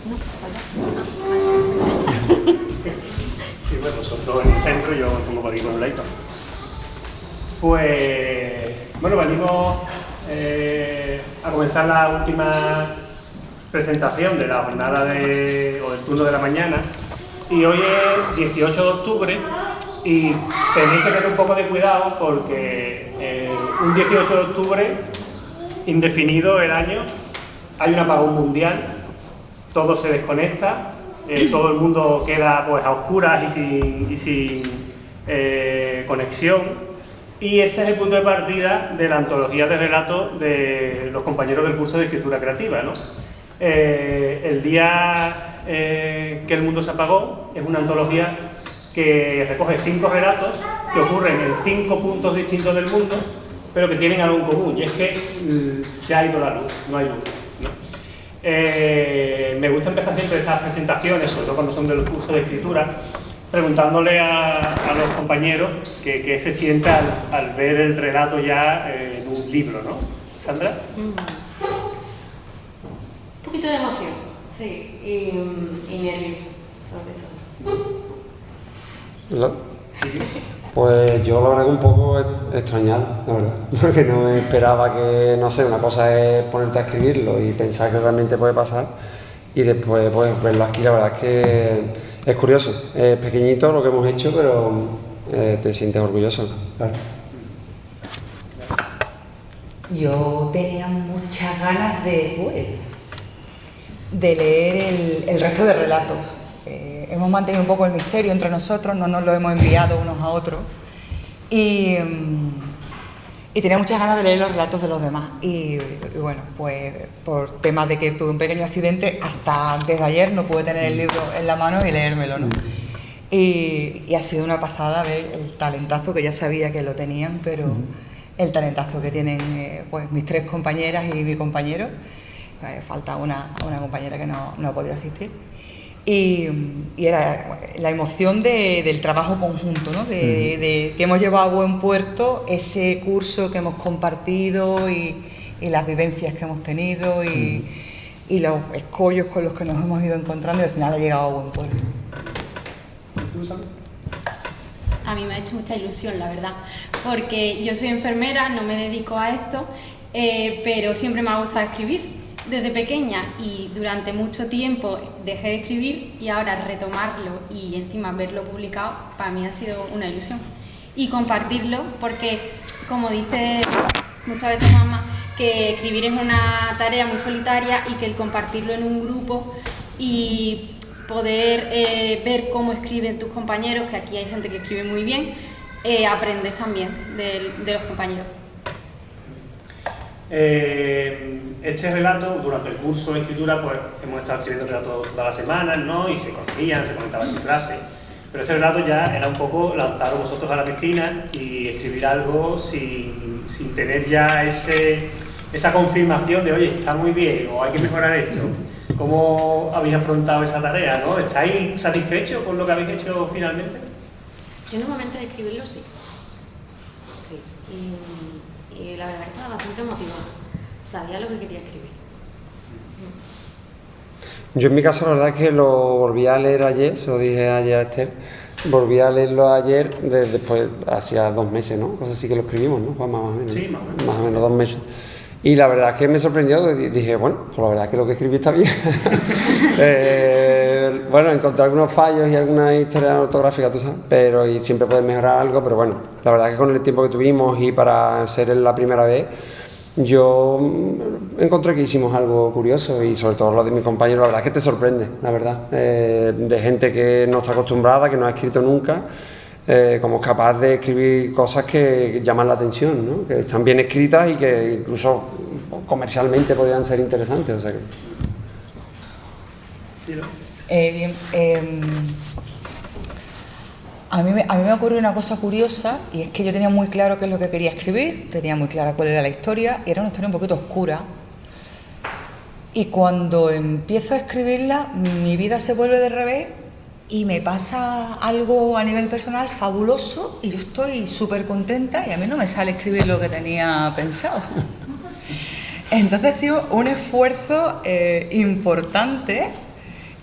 No, Sí, bueno, nosotros en el centro, yo me pongo por aquí con un ladito. Pues, bueno, venimos a comenzar la última presentación de la jornada o del turno de la mañana. Y hoy es 18 de octubre y tenéis que tener un poco de cuidado porque un 18 de octubre, indefinido el año, hay un apagón mundial, todo se desconecta, todo el mundo queda pues a oscuras y sin conexión. Y ese es el punto de partida de la antología de relatos de los compañeros del curso de escritura creativa, ¿no? El día que el mundo se apagó es una antología que recoge 5 relatos que ocurren en 5 puntos distintos del mundo, pero que tienen algo en común, y es que se ha ido la luz, no hay luz, ¿no? Me gusta empezar siempre estas presentaciones, sobre todo cuando son de los cursos de escritura, preguntándole a los compañeros que se sienta al ver el relato ya en un libro, ¿no? ¿Sandra? Un poquito de emoción, sí, y nervios, sobre todo. Pues yo la verdad que un poco extrañado, la verdad, porque no me esperaba que, no sé, una cosa es ponerte a escribirlo y pensar que realmente puede pasar y después pues verlo aquí, la verdad es que es curioso, es pequeñito lo que hemos hecho, pero te sientes orgulloso, claro. Yo tenía muchas ganas de leer el resto de relatos. Hemos mantenido un poco el misterio entre nosotros, no nos lo hemos enviado unos a otros y tenía muchas ganas de leer los relatos de los demás y bueno, pues por temas de que tuve un pequeño accidente, hasta desde ayer no pude tener el libro en la mano y leérmelo, ¿no? Y ha sido una pasada ver el talentazo, que ya sabía que lo tenían, pero el talentazo que tienen pues mis 3 compañeras y mi compañero. Falta una compañera que no ha podido asistir. Y era la emoción del trabajo conjunto, ¿no? De que hemos llevado a buen puerto ese curso que hemos compartido y las vivencias que hemos tenido y los escollos con los que nos hemos ido encontrando, y al final ha llegado a buen puerto. A mí me ha hecho mucha ilusión, la verdad, porque yo soy enfermera, no me dedico a esto, pero siempre me ha gustado escribir desde pequeña y durante mucho tiempo dejé de escribir, y ahora retomarlo y encima verlo publicado para mí ha sido una ilusión. Y compartirlo, porque como dice muchas veces mamá, que escribir es una tarea muy solitaria y que el compartirlo en un grupo y poder ver cómo escriben tus compañeros, que aquí hay gente que escribe muy bien, aprendes también de los compañeros. Este relato, durante el curso de escritura, pues hemos estado escribiendo relatos todas las semanas, ¿no? Y se conocían, se comentaban en clase. Pero este relato ya era un poco lanzaros vosotros a la piscina y escribir algo sin tener ya esa confirmación de, oye, está muy bien o hay que mejorar esto. ¿Cómo habéis afrontado esa tarea, no? ¿Estáis satisfechos con lo que habéis hecho finalmente? Yo en el momento de escribirlo sí. Y la verdad es que estaba bastante motivada. Sabía lo que quería escribir. Yo en mi caso la verdad es que lo volví a leer ayer, se lo dije ayer a Esther, volví a leerlo ayer, después, hacía 2 meses, ¿no? Cosas así que lo escribimos, ¿no? Más o menos. Sí, más o menos. Más o menos 2 meses. Y la verdad es que me sorprendió, dije, bueno, pues la verdad es que lo que escribí está bien. Bueno, encontré algunos fallos y algunas historias ortográficas, tú sabes, pero y siempre puedes mejorar algo, pero bueno, la verdad es que con el tiempo que tuvimos y para ser la primera vez, yo encontré que hicimos algo curioso y sobre todo lo de mis compañeros, la verdad es que te sorprende, la verdad, de gente que no está acostumbrada, que no ha escrito nunca, como es capaz de escribir cosas que llaman la atención, ¿no? Que están bien escritas y que incluso comercialmente podrían ser interesantes, o sea que... Sí, ¿no? A mí me ocurrió una cosa curiosa, y es que yo tenía muy claro qué es lo que quería escribir, tenía muy clara cuál era la historia, y era una historia un poquito oscura. Y cuando empiezo a escribirla, mi vida se vuelve de revés y me pasa algo a nivel personal fabuloso y yo estoy súper contenta y a mí no me sale escribir lo que tenía pensado. Entonces ha sido un esfuerzo importante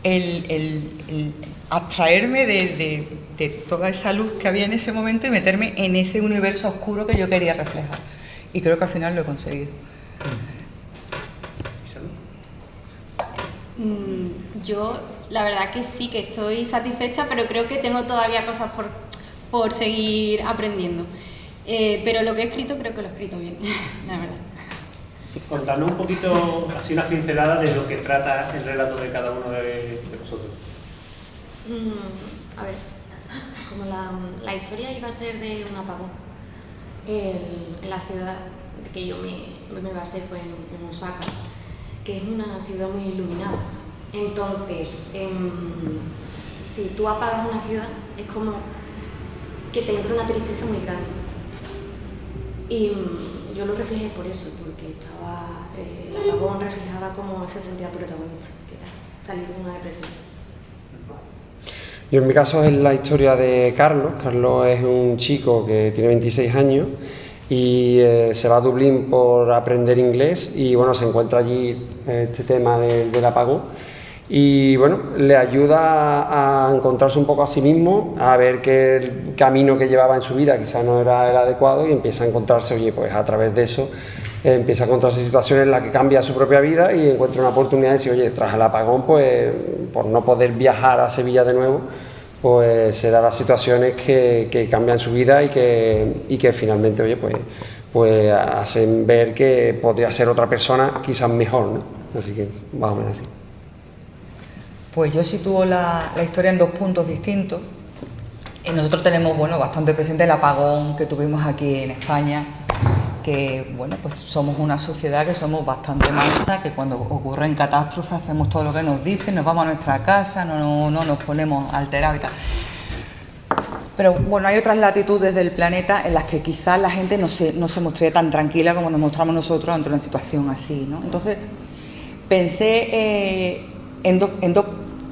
el abstraerme de toda esa luz que había en ese momento y meterme en ese universo oscuro que yo quería reflejar. Y creo que al final lo he conseguido. Yo la verdad que sí, que estoy satisfecha, pero creo que tengo todavía cosas por seguir aprendiendo. Pero lo que he escrito creo que lo he escrito bien, la verdad. Sí. Contarnos un poquito, así unas pinceladas de lo que trata el relato de cada uno de vosotros. A ver, como la historia iba a ser de un apagón, en la ciudad que yo me basé fue en Osaka, que es una ciudad muy iluminada. Entonces, si tú apagas una ciudad, es como que te entra una tristeza muy grande. Y yo lo reflejé por eso, porque el apagón reflejaba cómo se sentía el protagonista, que era salir de una depresión. Yo en mi caso es la historia de Carlos. Carlos es un chico que tiene 26 años y se va a Dublín por aprender inglés y bueno, se encuentra allí este tema del apagón y bueno, le ayuda a encontrarse un poco a sí mismo, a ver que el camino que llevaba en su vida quizás no era el adecuado y empieza a encontrarse, oye, pues a través de eso empieza a encontrarse situaciones en las que cambia su propia vida y encuentra una oportunidad de decir, oye, tras el apagón, pues por no poder viajar a Sevilla de nuevo, pues se dan las situaciones que cambian su vida y que finalmente, oye, pues hacen ver que podría ser otra persona quizás mejor, ¿no? Así que más o menos así. Pues yo sitúo la historia en dos puntos distintos. Nosotros tenemos, bueno, bastante presente el apagón que tuvimos aquí en España, que, bueno, pues somos una sociedad que somos bastante mansa, que cuando ocurren catástrofes hacemos todo lo que nos dicen, nos vamos a nuestra casa, no nos ponemos alterados y tal. Pero bueno, hay otras latitudes del planeta en las que quizás la gente no se mostraría tan tranquila como nos mostramos nosotros ante una situación así, ¿no? Entonces pensé en dos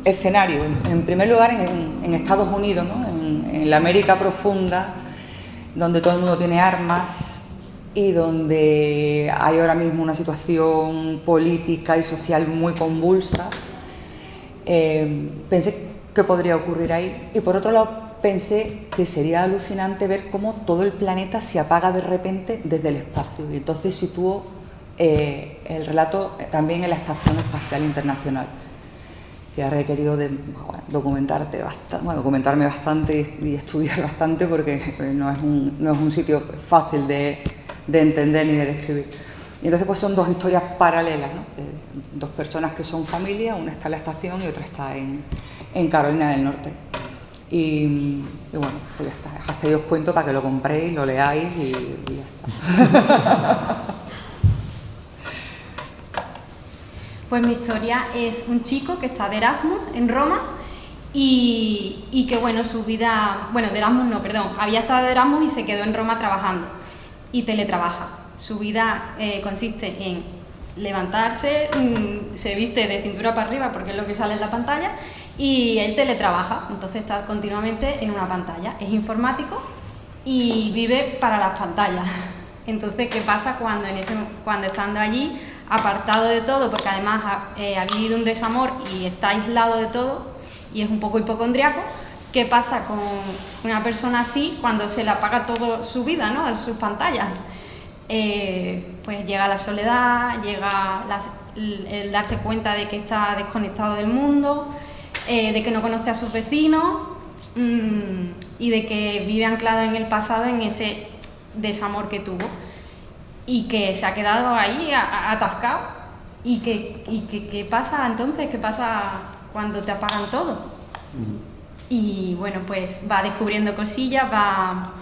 escenarios. En primer lugar, en Estados Unidos, ¿no? En la América profunda, donde todo el mundo tiene armas y donde hay ahora mismo una situación política y social muy convulsa. Pensé que podría ocurrir ahí y por otro lado pensé que sería alucinante ver cómo todo el planeta se apaga de repente desde el espacio y entonces situó el relato también en la Estación Espacial Internacional, que ha requerido de documentarme bastante y estudiar bastante porque no es un sitio fácil de entender ni de describir. Y entonces pues son dos historias paralelas, ¿no? Dos personas que son familia, una está en la estación y otra está en Carolina del Norte. Y bueno, pues ya está. Hasta yo os cuento para que lo compréis, lo leáis y ya está. Pues mi historia es un chico que está de Erasmus en Roma y que bueno, su vida, bueno, de Erasmus no, perdón, había estado de Erasmus y se quedó en Roma trabajando y teletrabaja. Su vida consiste en levantarse, se viste de cintura para arriba porque es lo que sale en la pantalla y él teletrabaja, entonces está continuamente en una pantalla, es informático y vive para las pantallas. Entonces, ¿qué pasa cuando estando allí, apartado de todo, porque además ha vivido un desamor y está aislado de todo y es un poco hipocondriaco? ¿Qué pasa con una persona así cuando se le apaga toda su vida, ¿no? Sus pantallas? Pues llega la soledad, llega el darse cuenta de que está desconectado del mundo, de que no conoce a sus vecinos y de que vive anclado en el pasado, en ese desamor que tuvo y que se ha quedado ahí atascado. ¿Y qué pasa entonces? ¿Qué pasa cuando te apagan todo? Y bueno, pues va descubriendo cosillas, va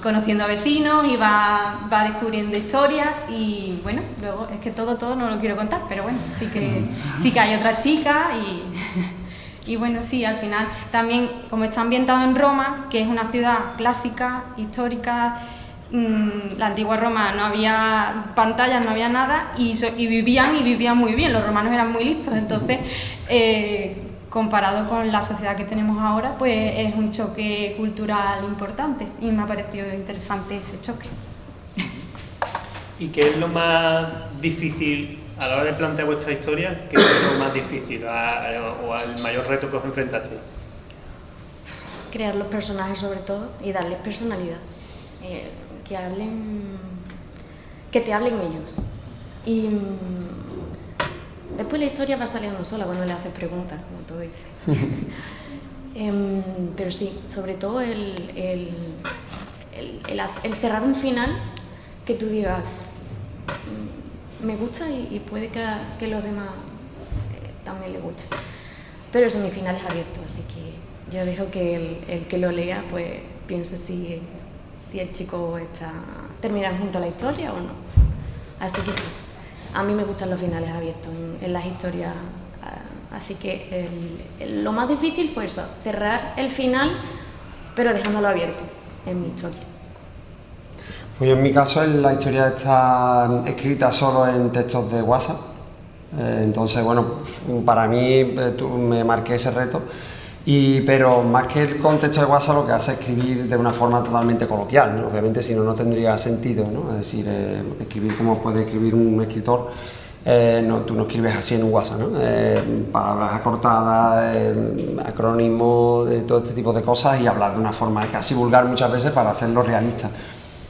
conociendo a vecinos y va descubriendo historias y bueno, luego es que todo no lo quiero contar, pero bueno, sí que hay otra chica y bueno, sí, al final también como está ambientado en Roma, que es una ciudad clásica, histórica, la antigua Roma no había pantallas, no había nada y vivían muy bien, los romanos eran muy listos, entonces comparado con la sociedad que tenemos ahora, pues es un choque cultural importante y me ha parecido interesante ese choque. ¿Y qué es lo más difícil A la hora de plantear vuestra historia, ¿qué es lo más difícil o el mayor reto que os enfrentasteis? Crear los personajes sobre todo y darles personalidad, que te hablen ellos. Y después la historia va saliendo sola cuando le haces preguntas, como tú dices. Pero sí, sobre todo el cerrar un final que tú digas, me gusta y puede que los demás también les guste. Pero eso, mi final es abierto, así que yo dejo que el que lo lea pues piense si el chico terminan juntos la historia o no. Así que sí, a mí me gustan los finales abiertos en las historias, así que lo más difícil fue eso, cerrar el final pero dejándolo abierto en mi historia. Pues yo en mi caso la historia está escrita solo en textos de WhatsApp, entonces bueno, para mí me marqué ese reto, pero más que el contexto de WhatsApp lo que hace es escribir de una forma totalmente coloquial, ¿no? Obviamente si no tendría sentido, ¿no? Es decir, escribir como puede escribir un escritor, tú no escribes así en un WhatsApp, ¿no? Palabras acortadas, acrónimos, todo este tipo de cosas y hablar de una forma casi vulgar muchas veces para hacerlo realista.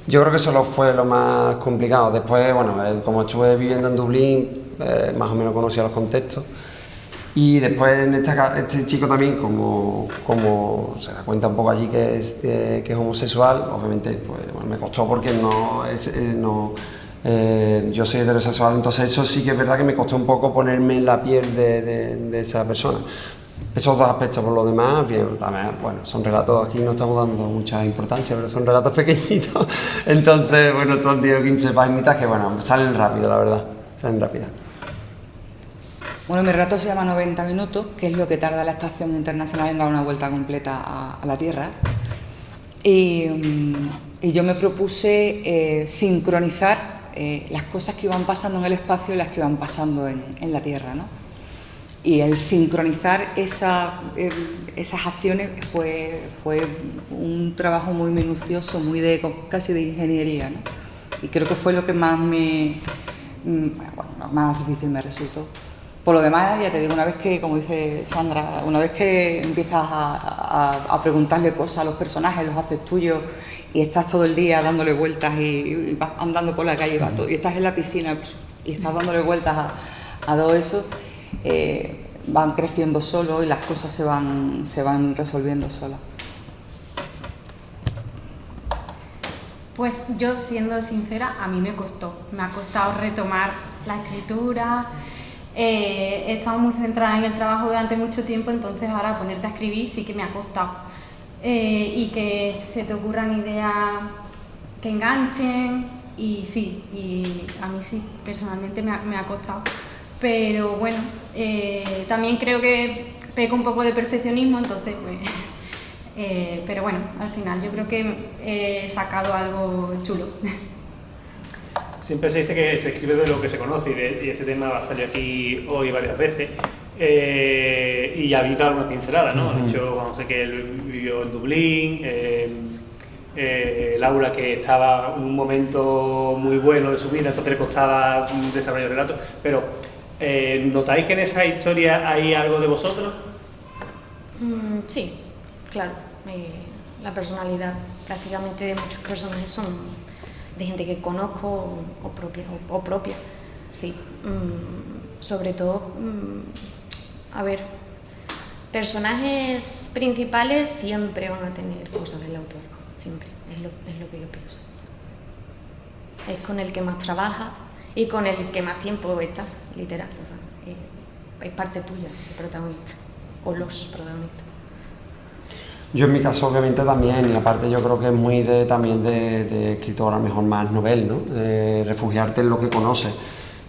Yo creo que eso fue lo más complicado. Después, bueno, como estuve viviendo en Dublín, más o menos conocía los contextos. Y después en este chico también, como se da cuenta un poco allí que es homosexual, obviamente pues, bueno, me costó porque yo soy heterosexual, entonces eso sí que es verdad que me costó un poco ponerme en la piel de esa persona. Esos dos aspectos, por lo demás, bien, también, bueno, son relatos, aquí no estamos dando mucha importancia, pero son relatos pequeñitos, entonces, bueno, son 10 o 15 paginitas que, bueno, salen rápido, la verdad, salen rápidas. Bueno, mi relato se llama 90 minutos, que es lo que tarda la Estación Internacional en dar una vuelta completa a la Tierra. Y yo me propuse sincronizar las cosas que iban pasando en el espacio y las que iban pasando en la Tierra, ¿no? Y el sincronizar esas acciones fue un trabajo muy minucioso, casi de ingeniería, ¿no? Y creo que fue lo que más más difícil me resultó. Por lo demás, ya te digo, una vez que, como dice Sandra, una vez que empiezas a preguntarle cosas a los personajes, los haces tuyos y estás todo el día dándole vueltas y vas andando por la calle y estás en la piscina y estás dándole vueltas a todo eso, van creciendo solo y las cosas se van resolviendo solas. Pues yo, siendo sincera, a mí me ha costado retomar la escritura. He estado muy centrada en el trabajo durante mucho tiempo, entonces ahora ponerte a escribir sí que me ha costado. Y que se te ocurran ideas que enganchen, y sí, y a mí sí, personalmente me ha costado. Pero bueno, también creo que peco un poco de perfeccionismo, entonces pues... pero bueno, al final yo creo que he sacado algo chulo. Siempre se dice que se escribe de lo que se conoce y ese tema va a salir aquí hoy varias veces. Y ha habido alguna pincelada, ¿no? De hecho, bueno, sé que él vivió en Dublín, Laura, que estaba en un momento muy bueno de su vida, entonces le costaba desarrollar el relato, pero ¿notáis que en esa historia hay algo de vosotros? Sí, claro. La personalidad prácticamente de muchos personajes son de gente que conozco o propia. Sí, sobre todo, a ver, personajes principales siempre van a tener cosas del autor, siempre, es lo que yo pienso. Es con el que más trabajas y con el que más tiempo estás, literal, o sea, es parte tuya, el protagonista, o los protagonistas. Yo en mi caso obviamente también, y aparte yo creo que es muy también de escritor, a lo mejor más novel, ¿no? Refugiarte en lo que conoces.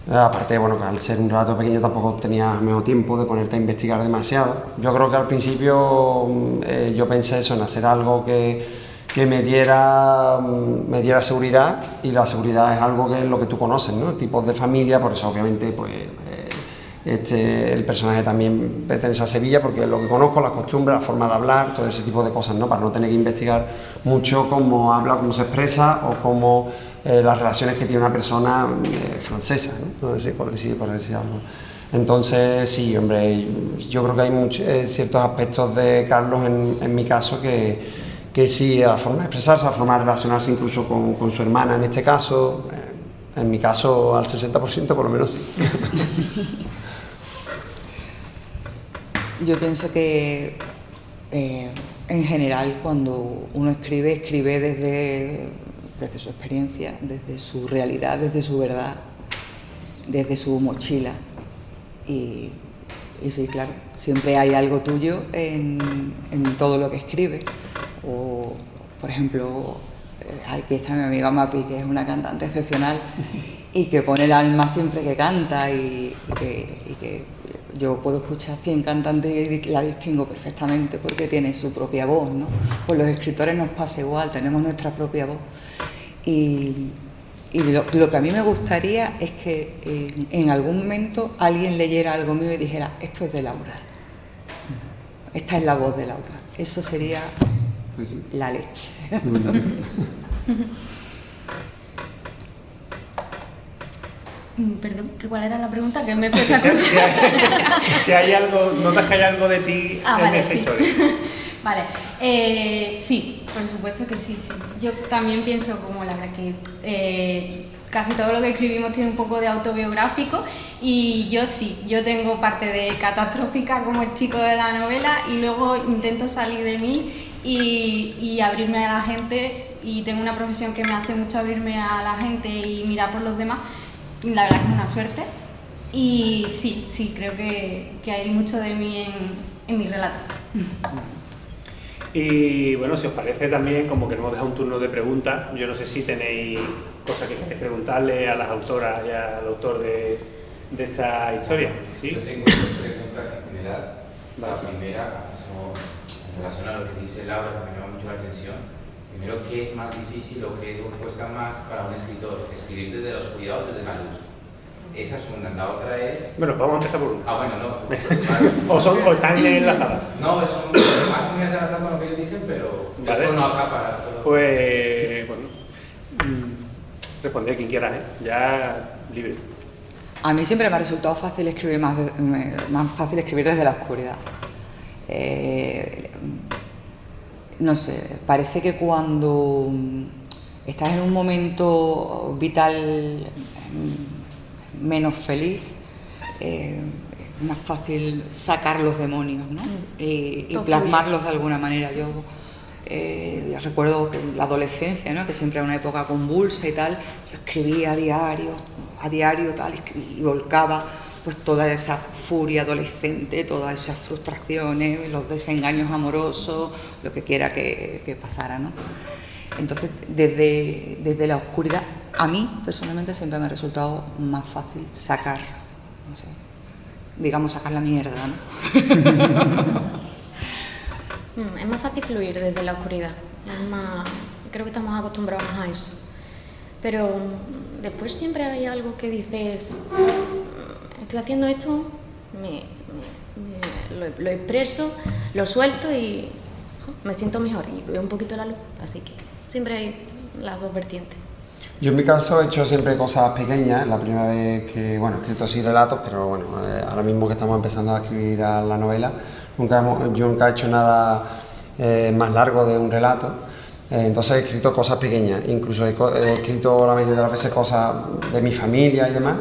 Aparte, bueno, que al ser un relato pequeño tampoco tenías el mismo tiempo de ponerte a investigar demasiado. Yo creo que al principio yo pensé eso, en hacer algo que me diera seguridad, y la seguridad es algo que es lo que tú conoces, ¿no? Tipos de familia, por eso obviamente pues... el personaje también pertenece a Sevilla porque es lo que conozco, las costumbres, la forma de hablar, todo ese tipo de cosas, ¿no? Para no tener que investigar mucho cómo habla, cómo se expresa o cómo las relaciones que tiene una persona francesa, ¿no? Por decir algo. Entonces, sí, hombre, yo creo que hay ciertos aspectos de Carlos en mi caso que sí, a la forma de expresarse, a la forma de relacionarse incluso con su hermana en este caso, en mi caso al 60% por lo menos sí. Yo pienso que en general cuando uno escribe desde su experiencia, desde su realidad, desde su verdad, desde su mochila. Y sí, claro, siempre hay algo tuyo en todo lo que escribe. O, por ejemplo, aquí está mi amiga Mapi, que es una cantante excepcional y que pone el alma siempre que canta y que yo puedo escuchar 100 cantantes y la distingo perfectamente porque tiene su propia voz, ¿no? Pues los escritores nos pasa igual, tenemos nuestra propia voz. Y lo que a mí me gustaría es que en algún momento alguien leyera algo mío y dijera, esto es de Laura, esta es la voz de Laura. Eso sería la leche. Perdón, ¿cuál era la pregunta? Que me he puesto a escuchar. Si hay algo, notas que hay algo de ti en esa sí. historia. Vale, sí, por supuesto que sí. Yo también pienso como Laura que casi todo lo que escribimos tiene un poco de autobiográfico y yo tengo parte de catastrófica como el chico de la novela y luego intento salir de mí y abrirme a la gente y tengo una profesión que me hace mucho abrirme a la gente y mirar por los demás. La verdad que es una suerte y sí, creo que hay mucho de mí en mi relato. Y bueno, si os parece también, como que nos hemos dejado un turno de preguntas, yo no sé si tenéis cosas que queréis preguntarle a las autoras y al autor de esta historia. ¿Sí? Yo tengo dos preguntas en general. La primera, en relación a lo que dice Laura, que me llama mucho la atención. Primero, ¿qué es más difícil o qué cuesta más para un escritor? ¿Escribir desde la oscuridad o desde la luz? Esa es una. La otra es... Bueno, vamos a empezar por una. Bueno, no. o están enlazadas. No, son más o menos enlazadas con lo que ellos dicen, pero vale. Eso no acá para todo. Pues, bueno, responded quien quiera, ya libre. A mí siempre me ha resultado fácil escribir más fácil escribir desde la oscuridad. No sé, parece que cuando estás en un momento vital menos feliz, es más fácil sacar los demonios, ¿no? Y plasmarlos de alguna manera. Yo recuerdo que la adolescencia, ¿no? Que siempre es una época convulsa y tal, yo escribía a diario tal, y volcaba pues toda esa furia adolescente, todas esas frustraciones, los desengaños amorosos, lo que quiera que pasara, ¿no? Entonces, desde la oscuridad, a mí personalmente siempre me ha resultado más fácil sacar, no sé, digamos sacar la mierda, ¿no? Es más fácil fluir desde la oscuridad, creo que estamos acostumbrados a eso, pero después siempre hay algo que dices, estoy haciendo esto, lo expreso, lo suelto y me siento mejor y veo un poquito la luz, así que siempre hay las dos vertientes. Yo en mi caso he hecho siempre cosas pequeñas, la primera vez que, he escrito así relatos, pero bueno, ahora mismo que estamos empezando a escribir la novela, yo nunca he hecho nada más largo de un relato, entonces he escrito cosas pequeñas, incluso he escrito la mayoría de las veces cosas de mi familia y demás,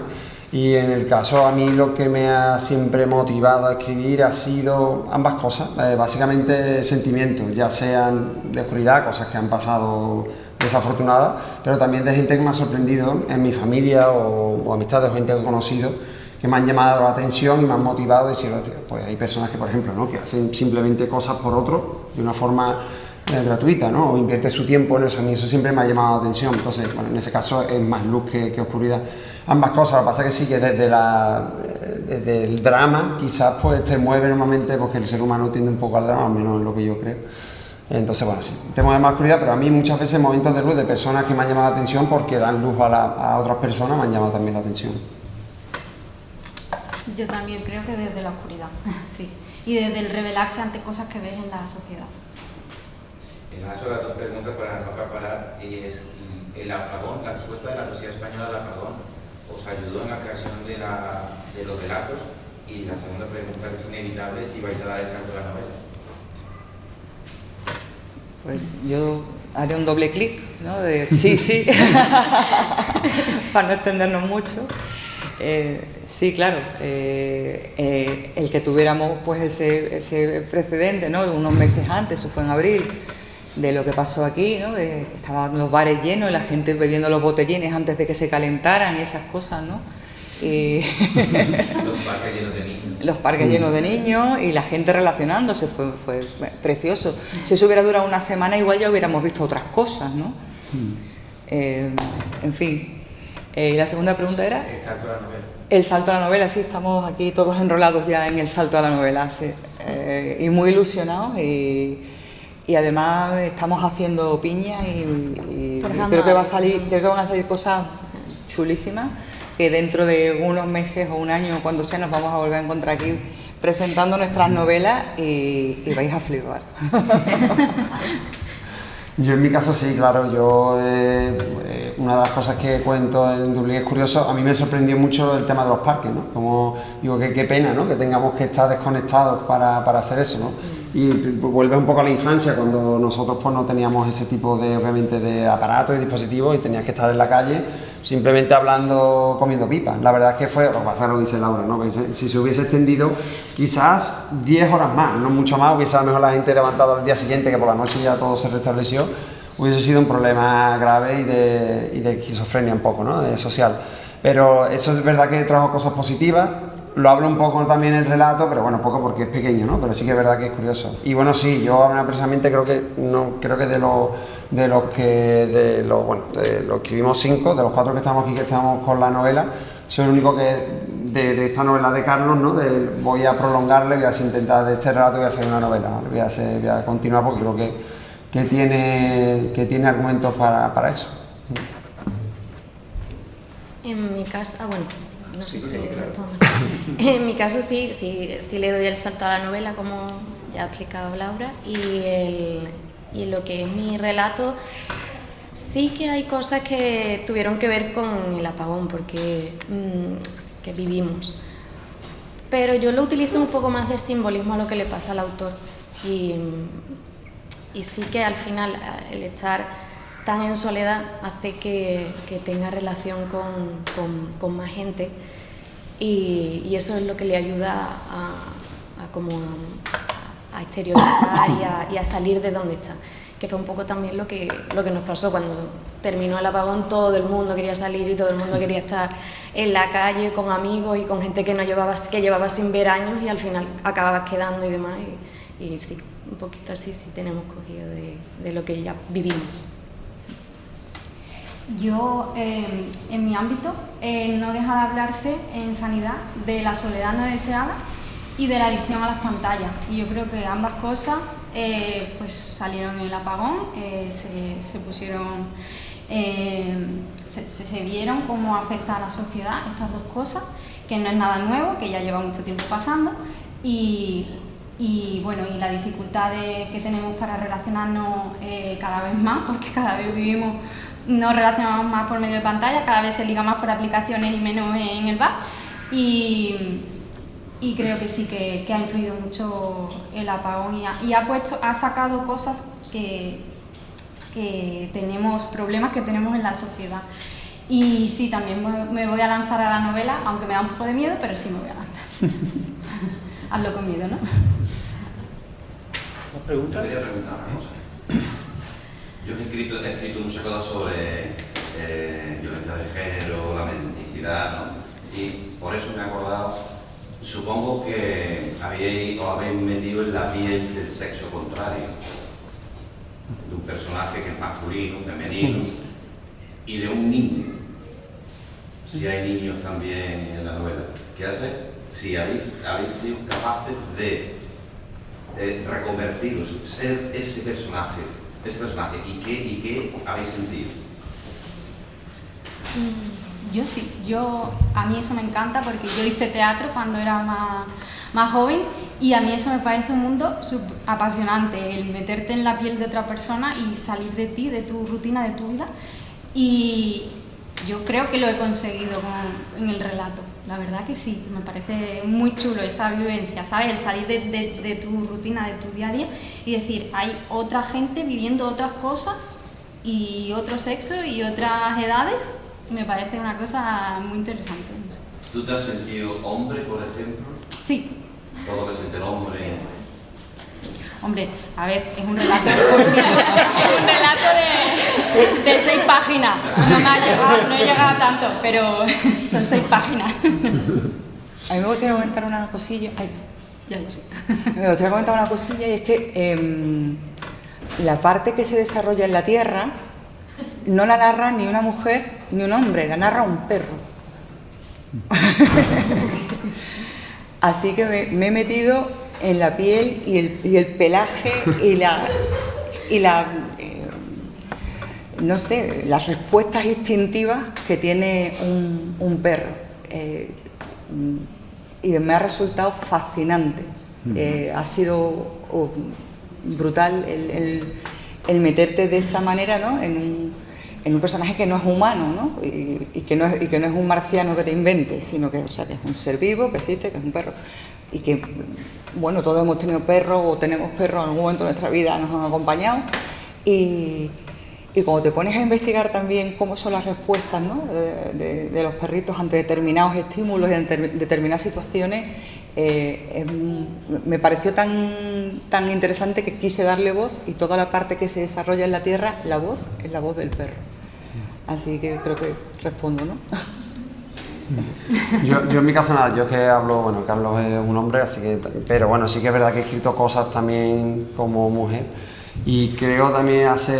y en el caso a mí lo que me ha siempre motivado a escribir ha sido ambas cosas, básicamente sentimientos, ya sean de oscuridad, cosas que han pasado desafortunadas, pero también de gente que me ha sorprendido en mi familia o amistades o gente que he conocido que me han llamado la atención y me han motivado a decir, pues hay personas que, por ejemplo, ¿no? que hacen simplemente cosas por otro de una forma gratuita, ¿no? O invierte su tiempo en eso. A mí eso siempre me ha llamado la atención. Entonces, bueno, en ese caso es más luz que oscuridad. Ambas cosas. Lo que pasa es que sí que desde el drama quizás pues te mueve normalmente porque el ser humano tiende un poco al drama, al menos es lo que yo creo. Entonces, bueno, sí, te mueve más oscuridad, pero a mí muchas veces momentos de luz de personas que me han llamado la atención porque dan luz a otras personas me han llamado también la atención. Yo también creo que desde la oscuridad, sí. Y desde el rebelarse ante cosas que ves en la sociedad. En las otras dos preguntas para no acaparar, es el apagón, la respuesta de la Sociedad Española al apagón, os ayudó en la creación de los relatos. Y la segunda pregunta, que es inevitable, si vais a dar el salto a la novela. Pues yo haré un doble clic, ¿no? De sí, para no extendernos mucho. Sí, claro, el que tuviéramos pues ese precedente, ¿no? De unos meses antes, eso fue en abril, de lo que pasó aquí, ¿no? Estaban los bares llenos, la gente bebiendo los botellines antes de que se calentaran y esas cosas, ¿no? Los parques llenos de niños. Los parques llenos de niños y la gente relacionándose, fue precioso. Si eso hubiera durado una semana, igual ya hubiéramos visto otras cosas, ¿no? En fin. ¿Y la segunda pregunta era? El salto a la novela. El salto a la novela, sí, estamos aquí todos enrolados ya en el salto a la novela, sí. Y muy ilusionados y además estamos haciendo piña y creo que van a salir cosas chulísimas, que dentro de unos meses o un año, cuando sea, nos vamos a volver a encontrar aquí presentando nuestras novelas y vais a flipar. Yo en mi caso sí, claro, yo una de las cosas que cuento en Dublín es curioso, a mí me sorprendió mucho el tema de los parques, ¿no? Como digo, qué pena, ¿no? Que tengamos que estar desconectados para hacer eso, ¿no? Y vuelve un poco a la infancia, cuando nosotros pues no teníamos ese tipo de, obviamente, de aparatos y dispositivos y tenías que estar en la calle simplemente hablando, comiendo pipas. La verdad es que fue, lo que pasa lo dice Laura, ¿no? Que si se hubiese extendido quizás 10 horas más, no mucho más, hubiese a lo mejor la gente levantado al día siguiente, que por la noche ya todo se restableció, hubiese sido un problema grave y de esquizofrenia un poco, ¿no? De social. Pero eso es verdad que trajo cosas positivas. Lo hablo un poco también en el relato, pero bueno, poco porque es pequeño, ¿no? Pero sí que es verdad que es curioso. Y bueno, sí, yo personalmente creo que de los que vimos 5, de los 4 que estamos aquí, que estamos con la novela, soy el único que de esta novela de Carlos, ¿no? Voy a prolongarle, voy a intentar de este relato voy a hacer una novela, ¿vale? Voy a continuar porque creo que tiene argumentos para eso. En mi caso, no sé si respondo. En mi caso sí le doy el salto a la novela, como ya ha explicado Laura, y lo que es mi relato, sí que hay cosas que tuvieron que ver con el apagón, porque que vivimos. Pero yo lo utilizo un poco más de simbolismo a lo que le pasa al autor, y sí que al final el estar tan en soledad hace que tenga relación con más gente, y eso es lo que le ayuda a exteriorizar y a salir de donde está, que fue un poco también lo que nos pasó cuando terminó el apagón. Todo el mundo quería salir y todo el mundo quería estar en la calle con amigos y con gente que llevaba sin ver años, y al final acababas quedando y demás, y sí, un poquito así sí tenemos cogido de lo que ya vivimos. Yo, en mi ámbito, no deja de hablarse en sanidad de la soledad no deseada y de la adicción a las pantallas. Y yo creo que ambas cosas pues salieron en el apagón, se pusieron, se vieron cómo afecta a la sociedad estas dos cosas, que no es nada nuevo, que ya lleva mucho tiempo pasando, y bueno, y la dificultad que tenemos para relacionarnos cada vez más, porque cada vez nos relacionamos más por medio de pantalla, cada vez se liga más por aplicaciones y menos en el bar, y creo que sí que ha influido mucho el apagón y ha sacado cosas que tenemos, problemas que tenemos en la sociedad. Y sí, también me voy a lanzar a la novela, aunque me da un poco de miedo, pero sí me voy a lanzar. Hazlo con miedo, ¿no? ¿Más preguntas? Quería preguntar una cosa. Yo he escrito muchas cosas sobre violencia de género, la mendicidad, ¿no? Y por eso me he acordado, supongo que os habéis metido en la piel del sexo contrario, de un personaje que es masculino, femenino, y de un niño, si hay niños también en la novela. Quiero saber si habéis sido capaces de reconvertiros, ser ese personaje, ¿y qué habéis sentido? Yo sí, a mí eso me encanta, porque yo hice teatro cuando era más joven, y a mí eso me parece un mundo apasionante, el meterte en la piel de otra persona y salir de ti, de tu rutina, de tu vida, y yo creo que lo he conseguido en el relato. La verdad que sí, me parece muy chulo esa vivencia, ¿sabes? El salir de tu rutina, de tu día a día y decir, hay otra gente viviendo otras cosas y otro sexo y otras edades, me parece una cosa muy interesante. No sé. ¿Tú te has sentido hombre, por ejemplo? Sí. Todo lo que siente el hombre. Hombre, a ver, es un relato cortito, es un relato de 6 páginas. No he llegado a tanto, pero son 6 páginas. A mí me gustaría comentar una cosilla. Ay, Ya lo sé. me gustaría comentar una cosilla y es que la parte que se desarrolla en la Tierra no la narra ni una mujer ni un hombre, la narra un perro. Así que me he metido en la piel y el pelaje y no sé, las respuestas instintivas que tiene un perro. Y me ha resultado fascinante. Ha sido brutal el meterte de esa manera, ¿no? en un personaje que no es humano, ¿no? Y que no es un marciano que te inventes, sino que, o sea, que es un ser vivo, que existe, que es un perro. Y que, bueno, todos hemos tenido perros o tenemos perros en algún momento de nuestra vida, nos han acompañado. Y cuando te pones a investigar también cómo son las respuestas, ¿no? de los perritos ante determinados estímulos y ante determinadas situaciones, me pareció tan interesante que quise darle voz, y toda la parte que se desarrolla en la Tierra, la voz es la voz del perro. Así que creo que respondo, ¿no? Yo en mi caso nada, yo es que hablo, bueno, Carlos es un hombre, así que, pero bueno, sí que es verdad que he escrito cosas también como mujer, y creo también hace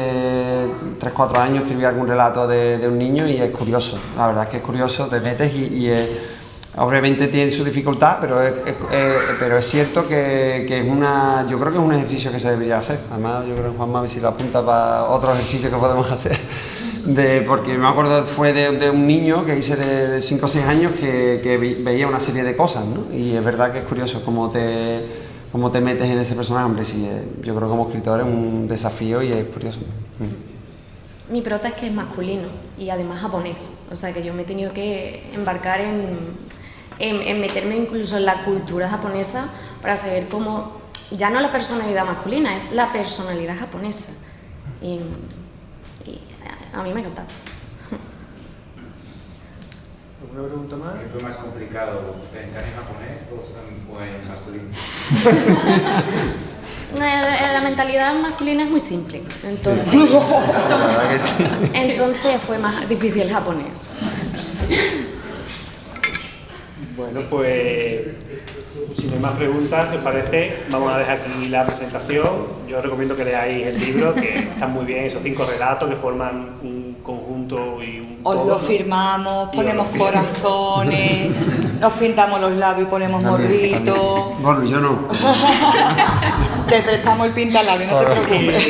3-4 años escribí algún relato de un niño, y es curioso, la verdad es que es curioso, te metes y obviamente tiene su dificultad, pero es cierto que es yo creo que es un ejercicio que se debería hacer. Además, yo creo que Juanma, a ver si lo apunta para otro ejercicio que podemos hacer. Porque me acuerdo, fue de un niño que hice de 5 o 6 años que veía una serie de cosas, ¿no? Y es verdad que es curioso cómo te metes en ese personaje. Hombre, sí, yo creo que como escritor es un desafío y es curioso. Mi prota es que es masculino y además japonés, o sea que yo me he tenido que embarcar en meterme incluso en la cultura japonesa para saber cómo, ya no la personalidad masculina, es la personalidad japonesa. Y a mí me encanta. ¿Alguna pregunta más? ¿Qué fue más complicado, pensar en japonés o en masculino? La mentalidad masculina es muy simple, entonces fue más difícil el japonés. Bueno, pues si no hay más preguntas, si os parece, vamos a dejar aquí la presentación. Yo os recomiendo que leáis el libro, que están muy bien, esos 5 relatos que forman un conjunto y un todo. Os lo firmamos, ponemos corazones, nos pintamos los labios y ponemos morritos. Bueno, yo no. Te prestamos el pintalabio, no te preocupes.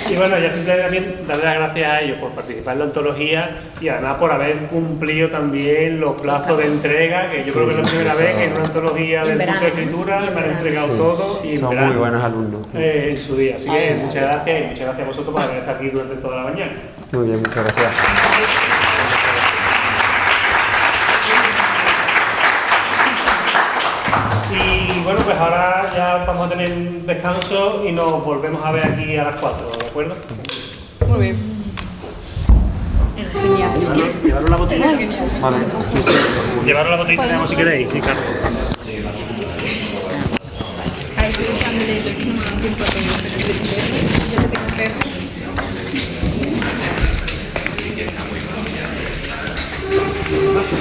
Y bueno, ya simplemente también darle las gracias a ellos por participar en la antología y además por haber cumplido también los plazos de entrega, que yo creo que es la primera vez que en una antología del curso de escritura me han entregado todo y son muy buenos alumnos. En su día. Así que muchas gracias y muchas gracias a vosotros por haber estado aquí durante toda la mañana. Muy bien, muchas gracias. Y bueno, pues ahora ya vamos a tener un descanso y nos volvemos a ver aquí a las 4, ¿de acuerdo? Muy bien. Genial. Llevaros la botella. Vale, sí, sí. Llevaros la botella tenemos si queréis, Ricardo. Ahí estoy echándole el último tiempo que yo tengo perro. ¿Qué pasa?